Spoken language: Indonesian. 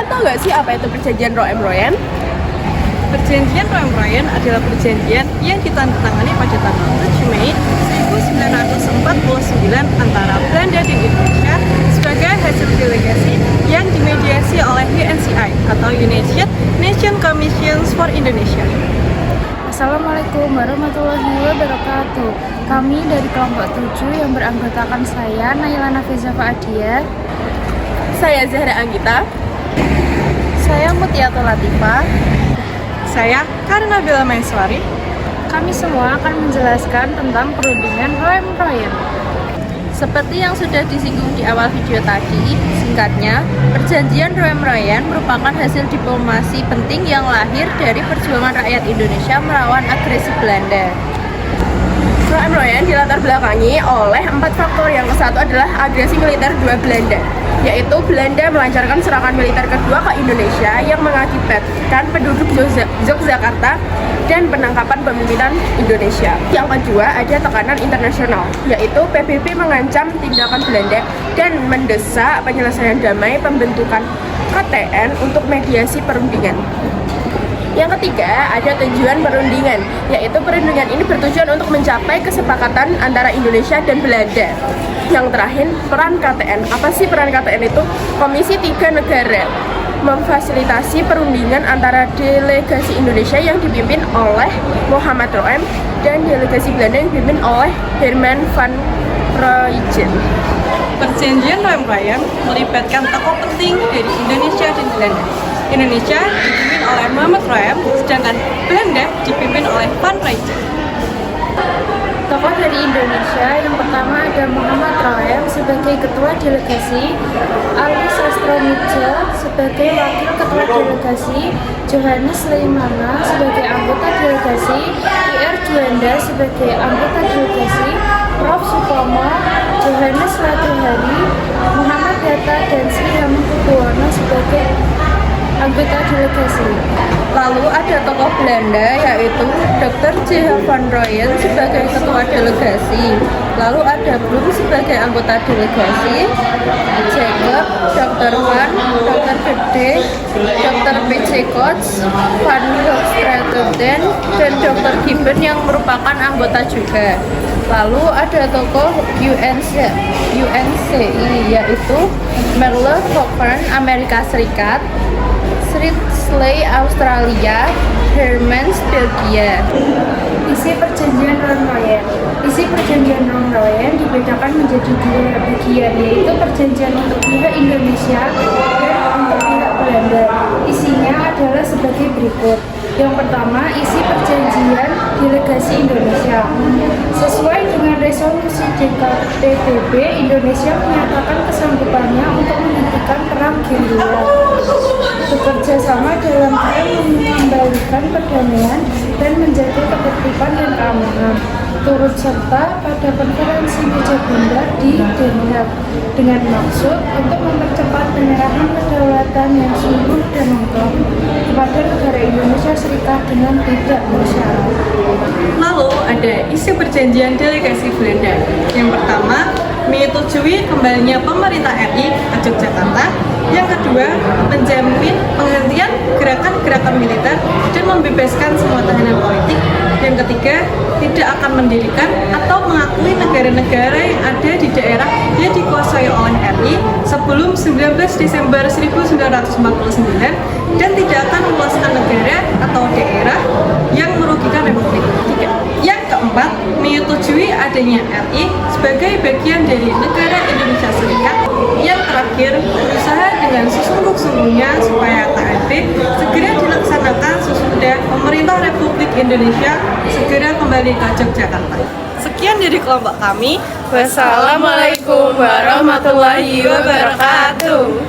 Kalian tahu nggak sih apa itu perjanjian Roem-Royen? Perjanjian Roem-Royen adalah perjanjian yang ditandatangani pada tanggal 7 Mei 1949 antara Belanda dan Indonesia sebagai hasil delegasi yang dimediasi oleh UNCI atau United Nations Commission for Indonesia. Assalamualaikum warahmatullahi wabarakatuh. Kami dari kelompok 7 yang beranggotakan saya, Naila Nafisa Faadia. Saya Zahra Anggita. Saya Mutiatul Latifah. Saya Karina Bella Maiswari. Kami semua akan menjelaskan tentang perundingan Roem-Royen. Seperti yang sudah disinggung di awal video tadi, singkatnya, perjanjian Roem-Royen merupakan hasil diplomasi penting yang lahir dari perjuangan rakyat Indonesia melawan agresi Belanda. Roem-Royen dilatar belakangi oleh 4 faktor. Yang ke-1 adalah agresi militer dua Belanda, yaitu Belanda melancarkan serangan militer kedua ke Indonesia yang mengakibatkan penduduk Yogyakarta dan penangkapan pemimpinan Indonesia. Yang kedua, ada tekanan internasional, yaitu PBB mengancam tindakan Belanda dan mendesak penyelesaian damai pembentukan KTN untuk mediasi perundingan. Yang ketiga, ada tujuan perundingan, yaitu perundingan ini bertujuan untuk mencapai kesepakatan antara Indonesia dan Belanda. Yang terakhir, peran KTN. Apa sih peran KTN itu? Komisi 3 negara memfasilitasi perundingan antara delegasi Indonesia yang dipimpin oleh Muhammad Roem dan delegasi Belanda yang dipimpin oleh Herman van Rooijen. Perjanjian Roem-Royen melibatkan tokoh penting dari Indonesia dan Belanda. Indonesia dipimpin oleh Muhammad Roem, sedangkan Belanda dipimpin oleh Van Rooijen. Tokoh dari Indonesia yang pertama ada Muhammad Roem sebagai ketua delegasi, Ali Sastronidja sebagai wakil ketua delegasi, Johannes Leimana sebagai anggota delegasi, IR Juanda sebagai anggota delegasi, Prof. Supomo, Johannes Latuhari, Muhammad Hatta dan Sri Hamengkubuwono sebagai anggota delegasi. Lalu ada tokoh Belanda yaitu Dr. J.H. van Rooyen sebagai ketua delegasi. Lalu ada Blum sebagai anggota delegasi, Jacob, Dr. Van, Dr. Verde, Dr. P.C. Koch, Van Hoogstraten, dan Dr. Gibbon yang merupakan anggota juga. Lalu ada tokoh UNCI yaitu Merle Cockburn Amerika Serikat, Slay Australia, Hermans Belgia. Isi perjanjian Roem-Royen. Isi perjanjian Roem-Royen dibedakan menjadi 2 bagian, yaitu perjanjian untuk pihak Indonesia dan untuk pihak Belanda. Isinya adalah sebagai berikut. Yang pertama, isi perjanjian delegasi Indonesia. Sesuai dengan resolusi PBB, Indonesia menyatakan kesanggupannya untuk menghentikan perang gerilya, bekerja sama dalam hal mengembalikan perdamaian dan menjaga ketertiban dan keamanan, turut serta pada konferensi meja bundar di Den Haag dengan maksud untuk mempercepat penyerahan kedaulatan yang sungguh dan utuh kepada negara Indonesia Serikat dengan tidak bersyarat. Lalu ada isi perjanjian delegasi Belanda. Yang pertama, menyetujui kembalinya pemerintah RI ke Yogyakarta. Yang kedua, menjamin penghentian gerakan-gerakan militer dan membebaskan semua tahanan politik. Yang ketiga, tidak akan mendirikan atau mengakui negara-negara yang ada di daerah yang dikuasai oleh RI sebelum 19 Desember 1949 dan tidak akan meluaskan negara atau daerah yang merugikan Republik. Yang keempat, menyetujui adanya RI sebagai bagian dari negara Indonesia Serikat. Yang terakhir, berusaha dengan sesungguh-sungguhnya supaya KLB segera dilaksanakan sesudah pemerintah Republik Indonesia segera kembali ke Yogyakarta. Sekian dari kelompok kami. Wassalamualaikum warahmatullahi wabarakatuh.